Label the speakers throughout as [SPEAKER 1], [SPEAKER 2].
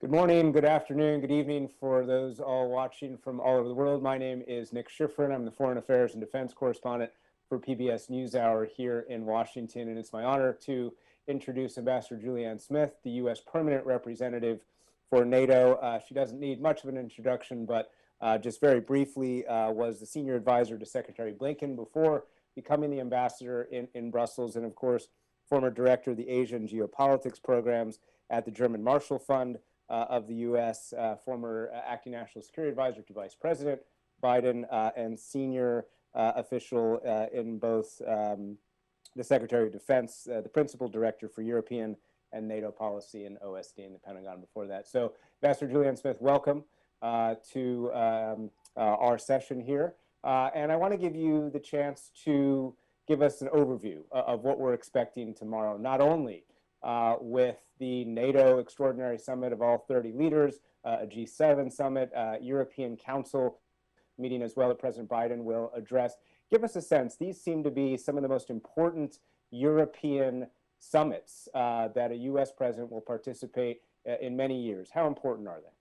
[SPEAKER 1] Good morning, good afternoon, good evening for those all watching from all over the world. My name is Nick Schifrin. I'm the Foreign Affairs and Defense Correspondent for PBS NewsHour here in Washington, and it's my honor to introduce Ambassador Julianne Smith, the U.S. Permanent Representative for NATO. She doesn't need much of an introduction, but just very briefly was the Senior Advisor to Secretary Blinken before becoming the Ambassador in Brussels, and of course, former Director of the Asian Geopolitics Programs at the German Marshall Fund of the U.S., former Acting National Security Advisor to Vice President Biden, and senior official in both the Secretary of Defense, the Principal Director for European and NATO Policy and OSD in the Pentagon before that. So, Ambassador Julianne Smith, welcome to our session here. And I want to give you the chance to give us an overview of what we're expecting tomorrow, not only with the NATO Extraordinary Summit of all 30 leaders, a G7 summit, European Council meeting as well that President Biden will address. Give us a sense. These seem to be some of the most important European summits that a U.S. president will participate in many years. How important are they?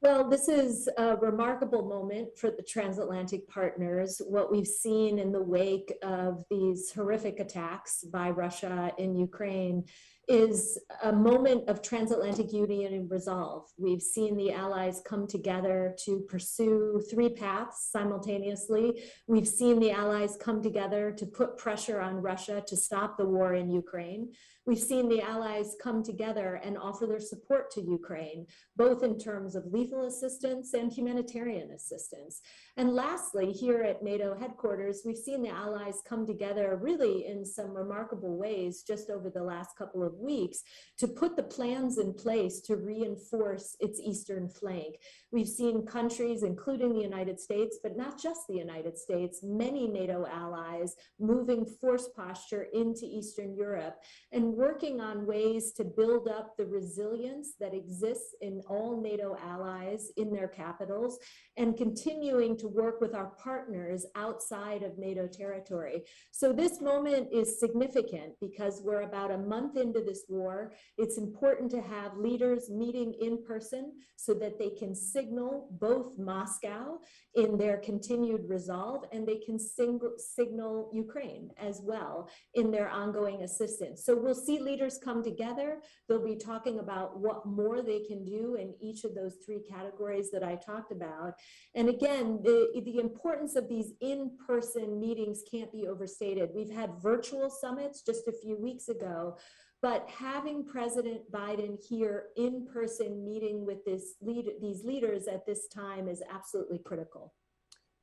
[SPEAKER 2] Well, this is a remarkable moment for the transatlantic partners. What we've seen in the wake of these horrific attacks by Russia in Ukraine is a moment of transatlantic unity and resolve. We've seen the allies come together to pursue three paths simultaneously. We've seen the allies come together to put pressure on Russia to stop the war in Ukraine. We've seen the allies come together and offer their support to Ukraine, both in terms of lethal assistance and humanitarian assistance. And lastly, here at NATO headquarters, we've seen the allies come together really in some remarkable ways just over the last couple of weeks to put the plans in place to reinforce its eastern flank. We've seen countries, including the United States, but not just the United States, many NATO allies moving force posture into Eastern Europe and working on ways to build up the resilience that exists in all NATO allies in their capitals and continuing to work with our partners outside of NATO territory. So this moment is significant because we're about a month into this war. It's important to have leaders meeting in person so that they can signal both Moscow in their continued resolve and they can signal Ukraine as well in their ongoing assistance. So we'll see leaders come together. They'll be talking about what more they can do in each of those three categories that I talked about. And again, the importance of these in-person meetings can't be overstated. We've had virtual summits just a few weeks ago, but having President Biden here in person meeting with these leaders at this time is absolutely critical.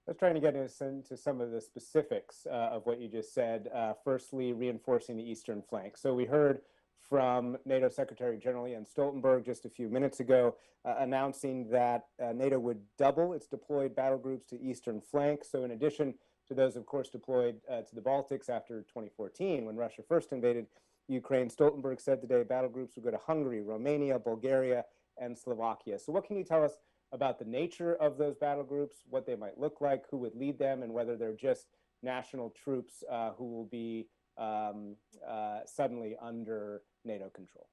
[SPEAKER 1] I was trying to get into some of the specifics of what you just said. Firstly, reinforcing the eastern flank. So we heard from NATO Secretary General Jens Stoltenberg just a few minutes ago, announcing that NATO would double its deployed battle groups to eastern flank. So in addition to those, of course, deployed to the Baltics after 2014, when Russia first invaded Ukraine, Stoltenberg said today battle groups would go to Hungary, Romania, Bulgaria, and Slovakia. So what can you tell us about the nature of those battle groups, what they might look like, who would lead them, and whether they're just national troops who will be suddenly under NATO control?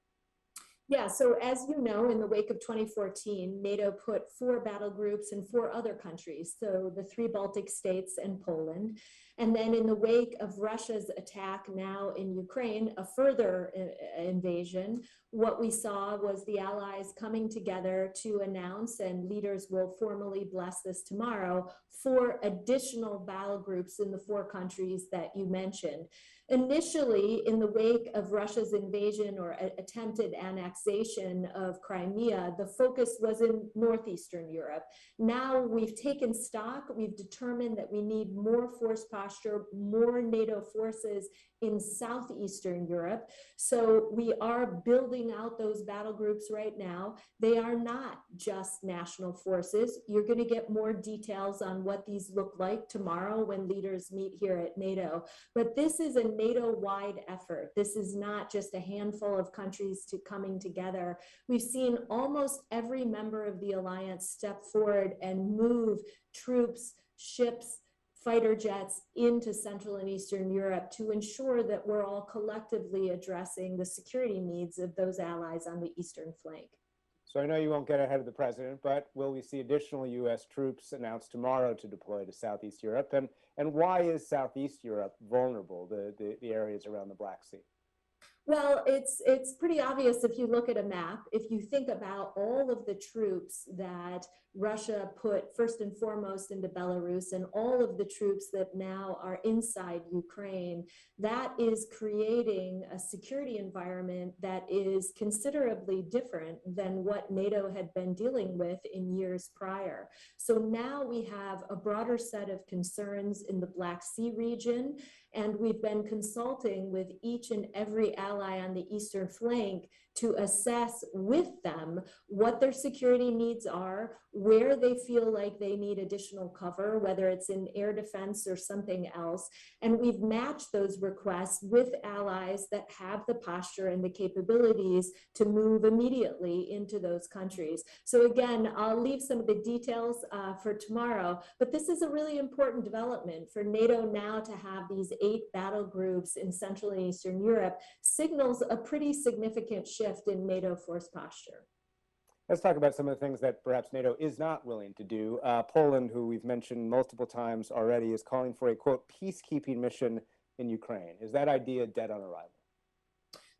[SPEAKER 2] Yeah, so as you know, in the wake of 2014, NATO put 4 battle groups in 4 other countries, so the 3 Baltic states and Poland. And then in the wake of Russia's attack now in Ukraine, a further invasion, what we saw was the allies coming together to announce, and leaders will formally bless this tomorrow, 4 additional battle groups in the 4 countries that you mentioned. Initially, in the wake of Russia's invasion or attempted annexation of Crimea, the focus was in northeastern Europe. Now we've taken stock, we've determined that we need more force posture, more NATO forces in southeastern Europe. So we are building out those battle groups right now. They are not just national forces. You're going to get more details on what these look like tomorrow when leaders meet here at NATO. But this is a NATO-wide effort. This is not just a handful of countries coming together. We've seen almost every member of the alliance step forward and move troops, ships, fighter jets into Central and Eastern Europe to ensure that we're all collectively addressing the security needs of those allies on the eastern flank.
[SPEAKER 1] So I know you won't get ahead of the president, but will we see additional U.S. troops announced tomorrow to deploy to Southeast Europe? And why is Southeast Europe vulnerable, the areas around the Black Sea?
[SPEAKER 2] Well, it's pretty obvious if you look at a map, if you think about all of the troops that Russia put first and foremost into Belarus and all of the troops that now are inside Ukraine, that is creating a security environment that is considerably different than what NATO had been dealing with in years prior. So now we have a broader set of concerns in the Black Sea region, and we've been consulting with each and every ally on the eastern flank to assess with them what their security needs are, where they feel like they need additional cover, whether it's in air defense or something else. And we've matched those requests with allies that have the posture and the capabilities to move immediately into those countries. So again, I'll leave some of the details for tomorrow, but this is a really important development for NATO now to have these 8 battle groups in Central and Eastern Europe signals a pretty significant shift in NATO force posture.
[SPEAKER 1] Let's talk about some of the things that perhaps NATO is not willing to do. Poland, who we've mentioned multiple times already, is calling for a, quote, peacekeeping mission in Ukraine. Is that idea dead on arrival?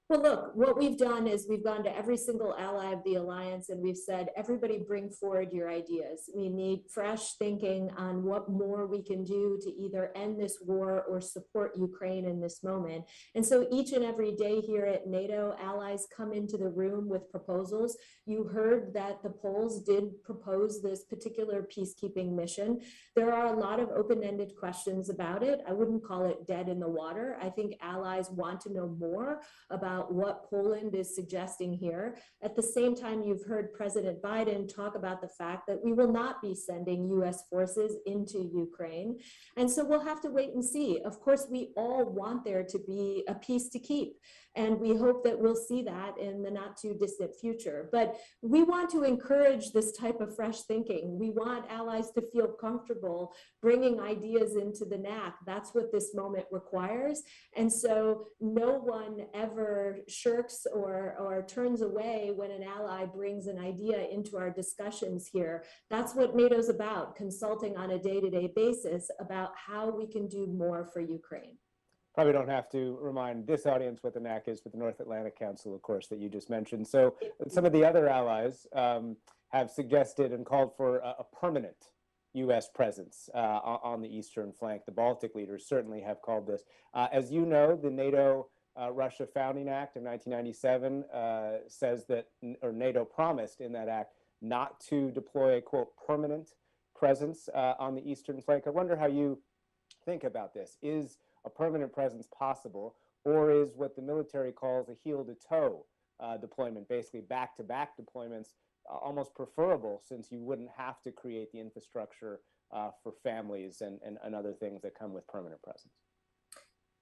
[SPEAKER 2] Well, look, what we've done is we've gone to every single ally of the alliance and we've said, everybody bring forward your ideas. We need fresh thinking on what more we can do to either end this war or support Ukraine in this moment. And so each and every day here at NATO, allies come into the room with proposals. You heard that the Poles did propose this particular peacekeeping mission. There are a lot of open-ended questions about it. I wouldn't call it dead in the water. I think allies want to know more about what Poland is suggesting here. At the same time, you've heard President Biden talk about the fact that we will not be sending US forces into Ukraine. And so we'll have to wait and see. Of course, we all want there to be a peace to keep. And we hope that we'll see that in the not too distant future. But we want to encourage this type of fresh thinking. We want allies to feel comfortable bringing ideas into the NAC. That's what this moment requires. And so no one ever shirks or turns away when an ally brings an idea into our discussions here. That's what NATO's about, consulting on a day-to-day basis about how we can do more for Ukraine.
[SPEAKER 1] Probably don't have to remind this audience what the NAC is, but the North Atlantic Council, of course, that you just mentioned. So some of the other allies have suggested and called for a permanent U.S. presence on the eastern flank. The Baltic leaders certainly have called this. As you know, the NATO Russia Founding Act of 1997 says that, or NATO promised in that act, not to deploy a, quote, permanent presence on the eastern flank. I wonder how you think about this. Is a permanent presence possible, or is what the military calls a heel-to-toe deployment, basically back-to-back deployments, almost preferable, since you wouldn't have to create the infrastructure for families and other things that come with permanent presence?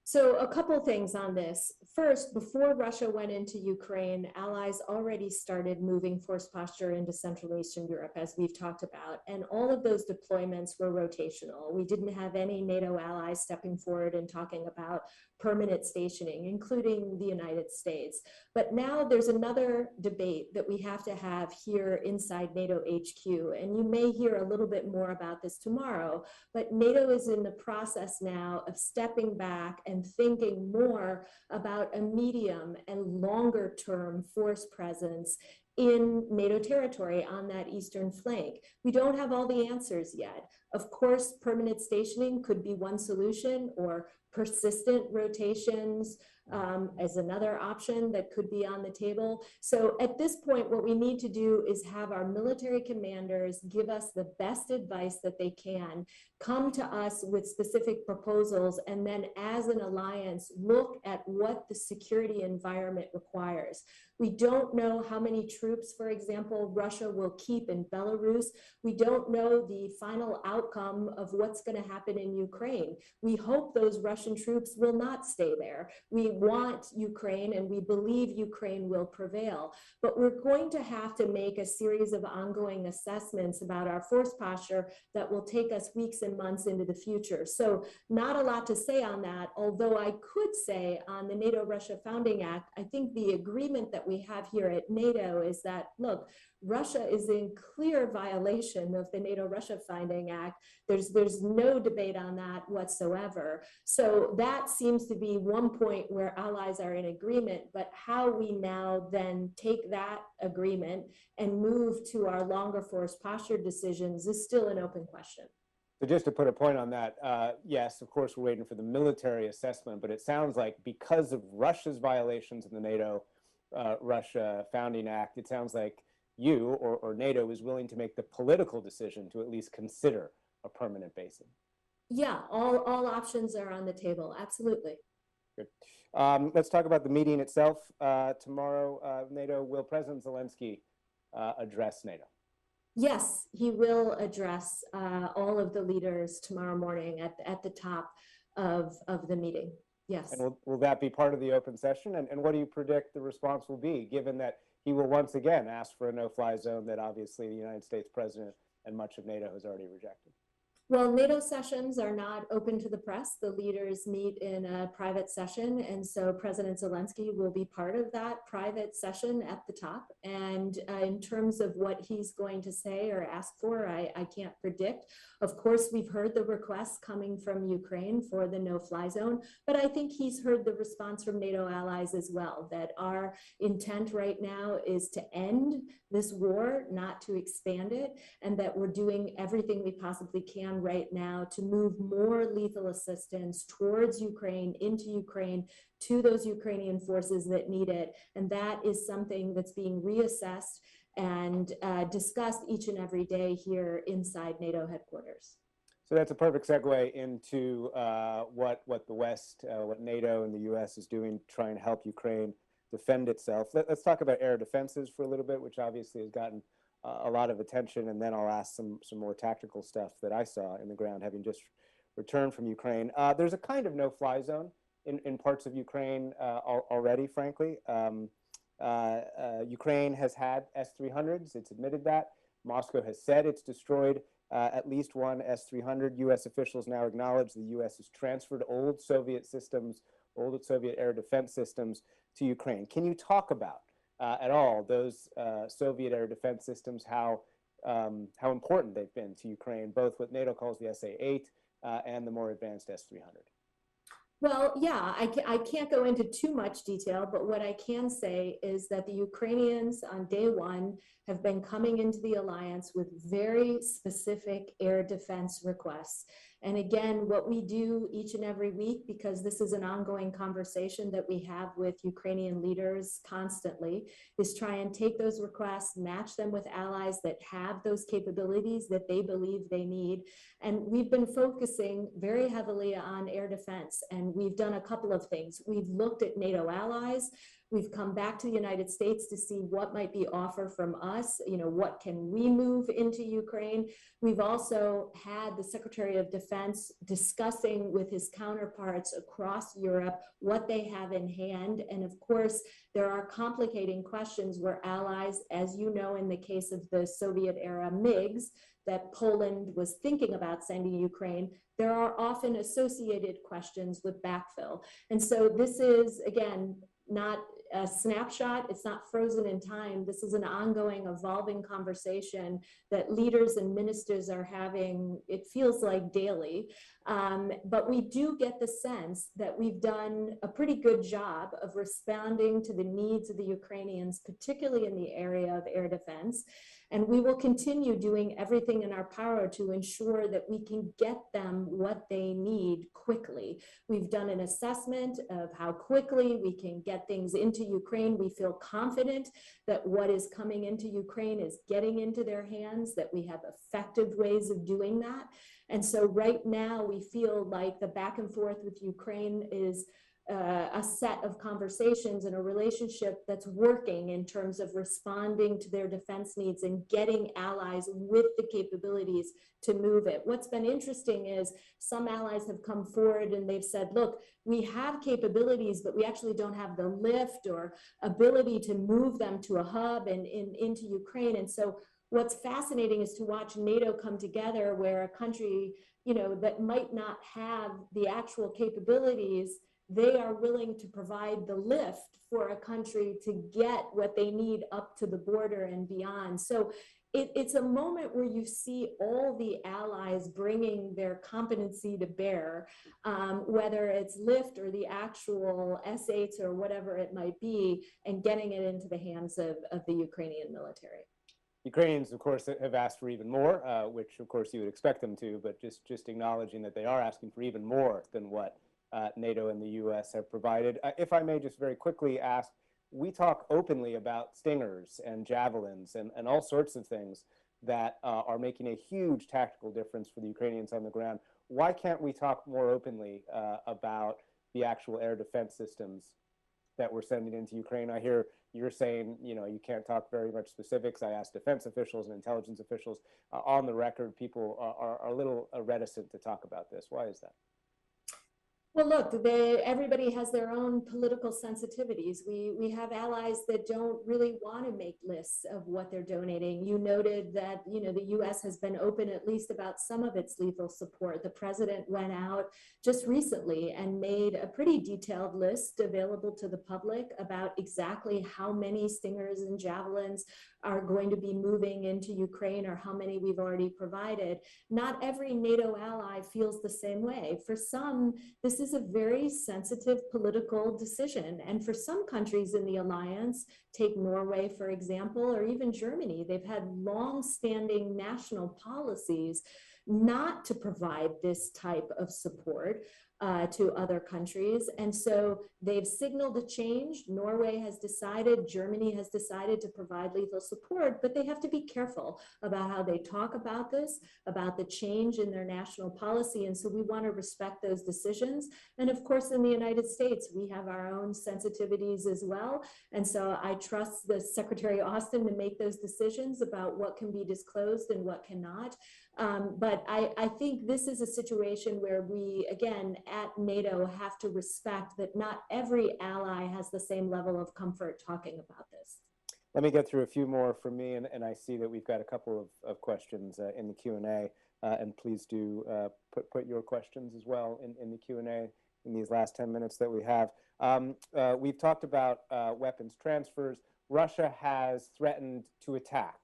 [SPEAKER 2] So a couple things on this. First, before Russia went into Ukraine, allies already started moving force posture into Central and Eastern Europe, as we've talked about. And all of those deployments were rotational. We didn't have any NATO allies stepping forward and talking about permanent stationing, including the United States. But now there's another debate that we have to have here inside NATO HQ. And you may hear a little bit more about this tomorrow, but NATO is in the process now of stepping back and thinking more about a medium and longer term force presence in NATO territory on that eastern flank. We don't have all the answers yet. Of course, permanent stationing could be one solution, or persistent rotations as another option that could be on the table. So at this point, what we need to do is have our military commanders give us the best advice that they can, come to us with specific proposals, and then as an alliance, look at what the security environment requires. We don't know how many troops, for example, Russia will keep in Belarus. We don't know the final outcome of what's going to happen in Ukraine. We hope those Russian troops will not stay there. We want Ukraine and we believe Ukraine will prevail, but we're going to have to make a series of ongoing assessments about our force posture that will take us weeks and months into the future. So not a lot to say on that, although I could say on the NATO-Russia Founding Act, I think the agreement that we have here at NATO is that, look, Russia is in clear violation of the NATO-Russia Founding Act. There's no debate on that whatsoever. So that seems to be one point where allies are in agreement, but how we now then take that agreement and move to our longer force posture decisions is still an open question.
[SPEAKER 1] So just to put a point on that, yes, of course, we're waiting for the military assessment, but it sounds like because of Russia's violations in the NATO-Russia Founding Act, it sounds like you or NATO is willing to make the political decision to at least consider a permanent basing.
[SPEAKER 2] Yeah, all options are on the table. Absolutely.
[SPEAKER 1] Good. Let's talk about the meeting itself. Tomorrow, NATO, will President Zelensky address NATO?
[SPEAKER 2] Yes, he will address all of the leaders tomorrow morning at the top of the meeting. Yes.
[SPEAKER 1] And will that be part of the open session? And what do you predict the response will be, given that he will once again ask for a no-fly zone that obviously the United States president and much of NATO has already rejected?
[SPEAKER 2] Well, NATO sessions are not open to the press. The leaders meet in a private session. And so President Zelensky will be part of that private session at the top. And in terms of what he's going to say or ask for, I can't predict. Of course, we've heard the requests coming from Ukraine for the no-fly zone, but I think he's heard the response from NATO allies as well, that our intent right now is to end this war, not to expand it, and that we're doing everything we possibly can right now to move more lethal assistance towards Ukraine, into Ukraine, to those Ukrainian forces that need it. And that is something that's being reassessed and discussed each and every day here inside NATO headquarters.
[SPEAKER 1] So that's a perfect segue into what the West, what NATO and the US is doing to try and help Ukraine defend itself. Let's talk about air defenses for a little bit, which obviously has gotten a lot of attention, and then I'll ask some more tactical stuff that I saw in the ground, having just returned from Ukraine. There's a kind of no-fly zone in parts of Ukraine already, frankly. Ukraine has had S-300s, it's admitted that. Moscow has said it's destroyed at least one S-300. US officials now acknowledge the US has transferred old Soviet systems, old Soviet air defense systems to Ukraine. Can you talk about at all those Soviet air defense systems, how important they've been to Ukraine, both what NATO calls the SA-8 and the more advanced S-300?
[SPEAKER 2] Well, yeah, I can't go into too much detail, but what I can say is that the Ukrainians on day one have been coming into the alliance with very specific air defense requests. And again, what we do each and every week, because this is an ongoing conversation that we have with Ukrainian leaders constantly, is try and take those requests, match them with allies that have those capabilities that they believe they need. And we've been focusing very heavily on air defense, and we've done a couple of things. We've looked at NATO allies. We've come back to the United States to see what might be offered from us. You know, what can we move into Ukraine? We've also had the Secretary of Defense discussing with his counterparts across Europe what they have in hand. And of course, there are complicating questions where allies, as you know, in the case of the Soviet era MiGs that Poland was thinking about sending Ukraine, there are often associated questions with backfill. And so this is, again, not a snapshot, it's not frozen in time. This is an ongoing, evolving conversation that leaders and ministers are having, it feels like daily. But we do get the sense that we've done a pretty good job of responding to the needs of the Ukrainians, particularly in the area of air defense. And we will continue doing everything in our power to ensure that we can get them what they need quickly. We've done an assessment of how quickly we can get things into Ukraine. We feel confident that what is coming into Ukraine is getting into their hands, that we have effective ways of doing that. And so right now we feel like the back and forth with Ukraine is a set of conversations and a relationship that's working in terms of responding to their defense needs and getting allies with the capabilities to move it. What's been interesting is some allies have come forward and they've said, look, we have capabilities, but we actually don't have the lift or ability to move them to a hub and into Ukraine. And so what's fascinating is to watch NATO come together where a country, that might not have the actual capabilities, they are willing to provide the lift for a country to get what they need up to the border and beyond. So it's a moment where you see all the allies bringing their competency to bear, whether it's lift or the actual S-8s or whatever it might be, and getting it into the hands of the Ukrainian military.
[SPEAKER 1] Ukrainians, of course, have asked for even more, which, of course, you would expect them to, but just acknowledging that they are asking for even more than what NATO and the U.S. have provided. If I may just very quickly ask, we talk openly about Stingers and Javelins and all sorts of things that are making a huge tactical difference for the Ukrainians on the ground. Why can't we talk more openly about the actual air defense systems that we're sending into Ukraine? I hear you're saying, you can't talk very much specifics. I asked defense officials and intelligence officials on the record. People are a little reticent to talk about this. Why is that?
[SPEAKER 2] Well, look, everybody has their own political sensitivities. We have allies that don't really want to make lists of what they're donating. You noted that, the U.S. has been open at least about some of its lethal support. The president went out just recently and made a pretty detailed list available to the public about exactly how many Stingers and Javelins are going to be moving into Ukraine or how many we've already provided. Not every NATO ally feels the same way. For some, this is a very sensitive political decision. And for some countries in the alliance, take Norway, for example, or even Germany, they've had long-standing national policies not to provide this type of support to other countries. And so they've signaled a change. Norway has decided, Germany has decided to provide lethal support, but they have to be careful about how they talk about this, about the change in their national policy. And so we want to respect those decisions. And of course, in the United States, we have our own sensitivities as well. And so I trust the Secretary Austin to make those decisions about what can be disclosed and what cannot. But I think this is a situation where we, again, at NATO have to respect that not every ally has the same level of comfort talking about this.
[SPEAKER 1] Let me get through a few more from me, and I see that we've got a couple of questions in the Q&A, and please do put your questions as well in the Q&A in these last 10 minutes that we have. We've talked about weapons transfers. Russia has threatened to attack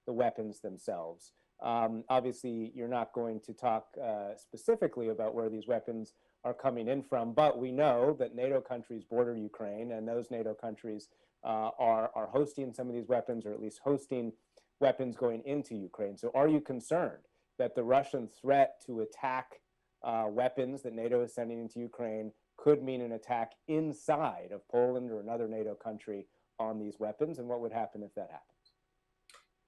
[SPEAKER 1] the weapons themselves. Obviously, you're not going to talk specifically about where these weapons are coming in from, but we know that NATO countries border Ukraine, and those NATO countries are hosting some of these weapons, or at least hosting weapons going into Ukraine. So are you concerned that the Russian threat to attack weapons that NATO is sending into Ukraine could mean an attack inside of Poland or another NATO country on these weapons? And what would happen if that happens?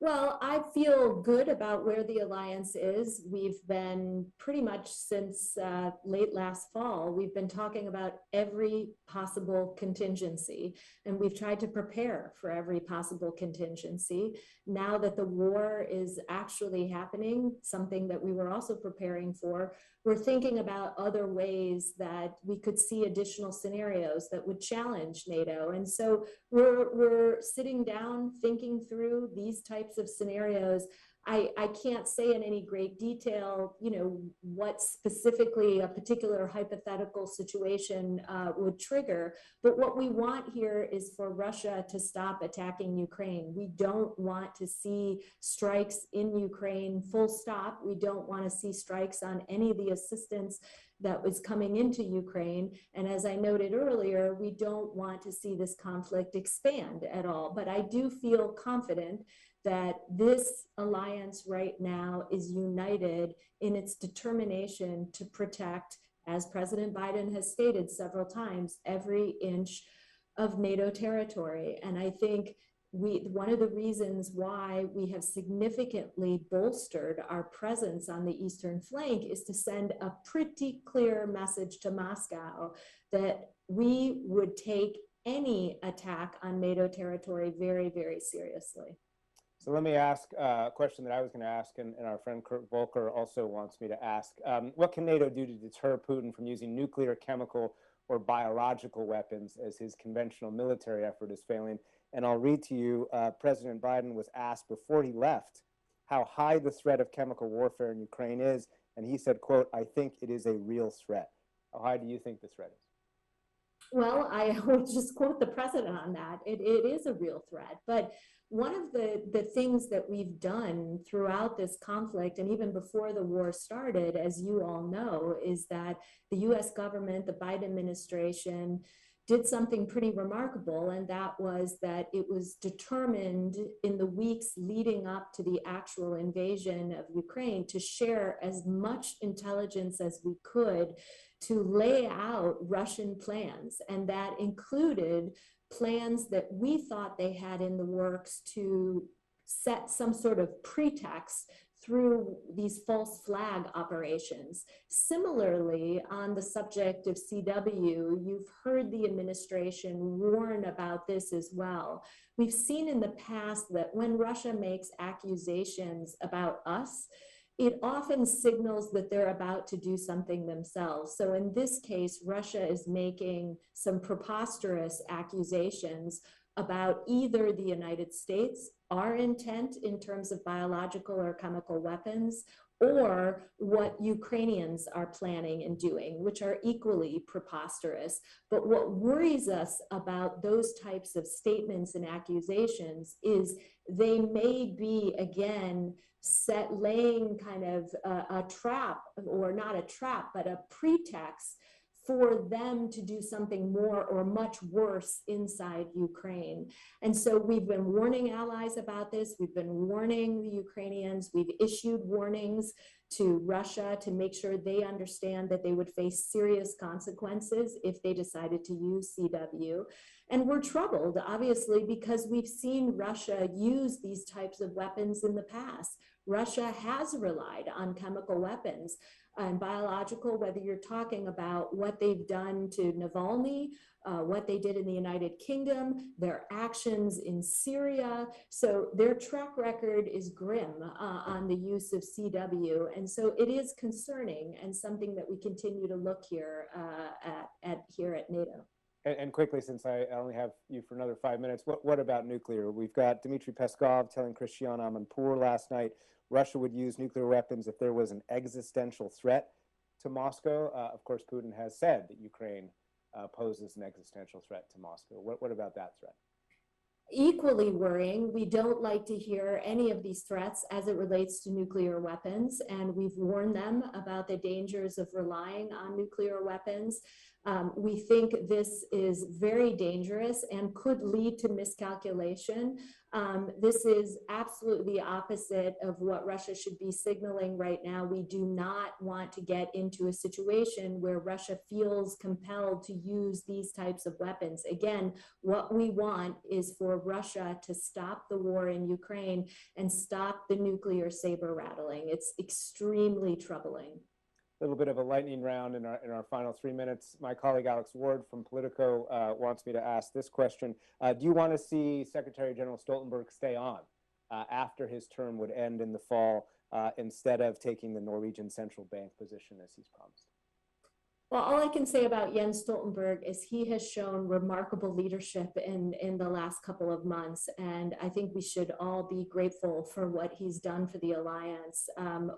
[SPEAKER 2] Well, I feel good about where the alliance is. We've been pretty much since late last fall, we've been talking about every possible contingency, and we've tried to prepare for every possible contingency. Now that the war is actually happening, something that we were also preparing for, we're thinking about other ways that we could see additional scenarios that would challenge NATO. And so we're sitting down thinking through these types of scenarios. I can't say in any great detail, what specifically a particular hypothetical situation would trigger. But what we want here is for Russia to stop attacking Ukraine. We don't want to see strikes in Ukraine, full stop. We don't want to see strikes on any of the assistance that was coming into Ukraine. And as I noted earlier, we don't want to see this conflict expand at all. But I do feel confident that this alliance right now is united in its determination to protect, as President Biden has stated several times, every inch of NATO territory. And I think one of the reasons why we have significantly bolstered our presence on the eastern flank is to send a pretty clear message to Moscow that we would take any attack on NATO territory very, very seriously.
[SPEAKER 1] So let me ask a question that I was going to ask, and our friend Kurt Volker also wants me to ask. What can NATO do to deter Putin from using nuclear, chemical, or biological weapons as his conventional military effort is failing? And I'll read to you, President Biden was asked before he left how high the threat of chemical warfare in Ukraine is, and he said, quote, "I think it is a real threat." How high do you think the threat is?
[SPEAKER 2] Well, I would just quote the president on that. It is a real threat. But one of the things that we've done throughout this conflict, and even before the war started, as you all know, is that the US government, the Biden administration, did something pretty remarkable, and that was that it was determined in the weeks leading up to the actual invasion of Ukraine to share as much intelligence as we could to lay out Russian plans. And that included plans that we thought they had in the works to set some sort of pretext through these false flag operations. Similarly, on the subject of CW, you've heard the administration warn about this as well. We've seen in the past that when Russia makes accusations about us, it often signals that they're about to do something themselves. So in this case, Russia is making some preposterous accusations about either the United States, our intent in terms of biological or chemical weapons, or what Ukrainians are planning and doing, which are equally preposterous. But what worries us about those types of statements and accusations is they may be, again, laying kind of a trap, or not a trap, but a pretext for them to do something more or much worse inside Ukraine. And so we've been warning allies about this. We've been warning the Ukrainians. We've issued warnings to Russia to make sure they understand that they would face serious consequences if they decided to use CW. And we're troubled, obviously, because we've seen Russia use these types of weapons in the past. Russia has relied on chemical weapons and biological, whether you're talking about what they've done to Navalny, what they did in the United Kingdom, their actions in Syria. So their track record is grim on the use of CW. And so it is concerning and something that we continue to look here at NATO.
[SPEAKER 1] And quickly, since I only have you for another 5 minutes, what about nuclear? We've got Dmitry Peskov telling Christiane Amanpour last night Russia would use nuclear weapons if there was an existential threat to Moscow. Of course, Putin has said that Ukraine poses an existential threat to Moscow. What about that threat?
[SPEAKER 2] Equally worrying, we don't like to hear any of these threats as it relates to nuclear weapons, and we've warned them about the dangers of relying on nuclear weapons. We think this is very dangerous and could lead to miscalculation. This is absolutely the opposite of what Russia should be signaling right now. We do not want to get into a situation where Russia feels compelled to use these types of weapons. Again, what we want is for Russia to stop the war in Ukraine and stop the nuclear saber rattling. It's extremely troubling.
[SPEAKER 1] A little bit of a lightning round in our final 3 minutes. My colleague Alex Ward from Politico wants me to ask this question. Do you want to see Secretary General Stoltenberg stay on after his term would end in the fall instead of taking the Norwegian central bank position as he's promised?
[SPEAKER 2] Well, all I can say about Jens Stoltenberg is he has shown remarkable leadership in the last couple of months. And I think we should all be grateful for what he's done for the alliance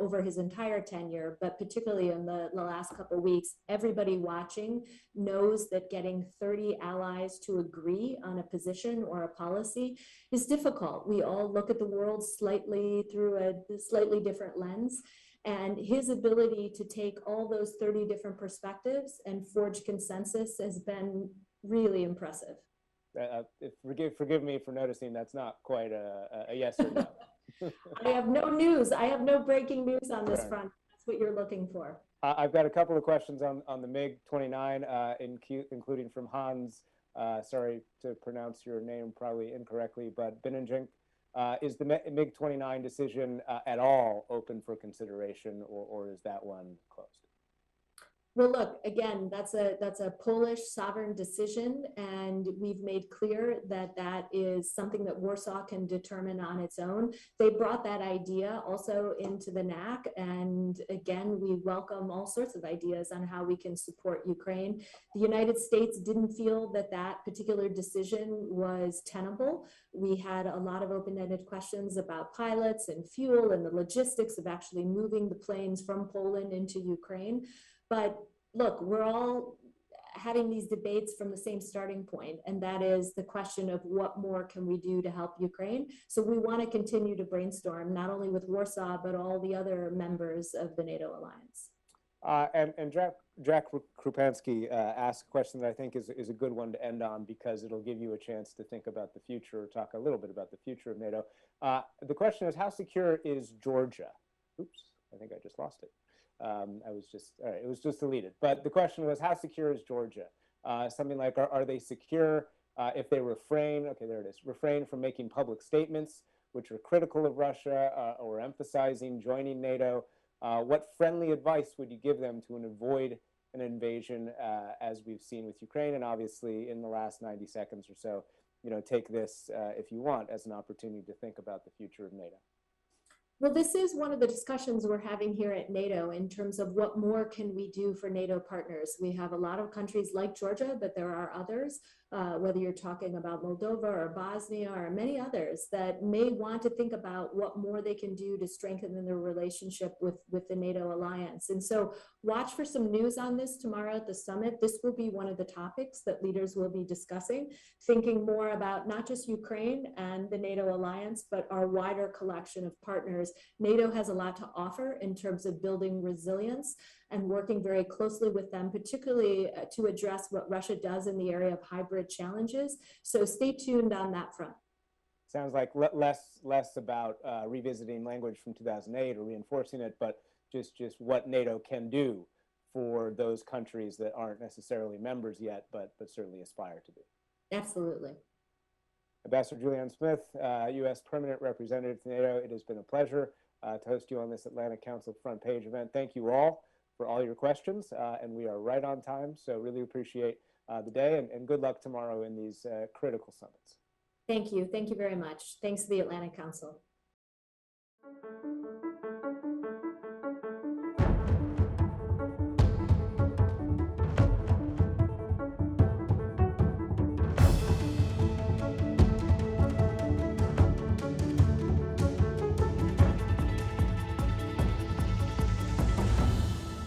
[SPEAKER 2] over his entire tenure, but particularly in the last couple of weeks. Everybody watching knows that getting 30 allies to agree on a position or a policy is difficult. We all look at the world slightly through a slightly different lens. And his ability to take all those 30 different perspectives and forge consensus has been really impressive.
[SPEAKER 1] Forgive me for noticing that's not quite a yes or no.
[SPEAKER 2] I have no news. I have no breaking news on this front. That's what you're looking for.
[SPEAKER 1] I've got a couple of questions on the MiG-29, including from Hans sorry to pronounce your name probably incorrectly, but Binenjink, is the MiG-29 decision at all open for consideration, or is that one closed?
[SPEAKER 2] Well, look, again, that's a Polish sovereign decision, and we've made clear that that is something that Warsaw can determine on its own. They brought that idea also into the NAC, and again, we welcome all sorts of ideas on how we can support Ukraine. The United States didn't feel that that particular decision was tenable. We had a lot of open-ended questions about pilots and fuel and the logistics of actually moving the planes from Poland into Ukraine. But look, we're all having these debates from the same starting point, and that is the question of what more can we do to help Ukraine. So we want to continue to brainstorm, not only with Warsaw, but all the other members of the NATO alliance.
[SPEAKER 1] And Jack Krupansky asked a question that I think is a good one to end on, because it'll give you a chance to think about the future, or talk a little bit about the future of NATO. The question is, how secure is Georgia? Oops, I think I just lost it. It was just deleted. But the question was, how secure is Georgia? Something like, are they secure if they refrain, okay, there it is, refrain from making public statements which are critical of Russia or emphasizing joining NATO? What friendly advice would you give them to avoid an invasion, as we've seen with Ukraine? And obviously, in the last 90 seconds or so, take this, if you want, as an opportunity to think about the future of NATO.
[SPEAKER 2] Well, this is one of the discussions we're having here at NATO in terms of what more can we do for NATO partners. We have a lot of countries like Georgia, but there are others, whether you're talking about Moldova or Bosnia or many others, that may want to think about what more they can do to strengthen their relationship with the NATO alliance. And so watch for some news on this tomorrow at the summit. This will be one of the topics that leaders will be discussing, thinking more about not just Ukraine and the NATO alliance, but our wider collection of partners. NATO has a lot to offer in terms of building resilience and working very closely with them, particularly to address what Russia does in the area of hybrid challenges. So stay tuned on that front.
[SPEAKER 1] Sounds like less about revisiting language from 2008 or reinforcing it, but just what NATO can do for those countries that aren't necessarily members yet, but certainly aspire to be.
[SPEAKER 2] Absolutely.
[SPEAKER 1] Ambassador Julianne Smith, U.S. Permanent Representative to NATO, it has been a pleasure to host you on this Atlantic Council front page event. Thank you all for all your questions, and we are right on time, so really appreciate the day, and good luck tomorrow in these critical summits.
[SPEAKER 2] Thank you. Thank you very much. Thanks to the Atlantic Council.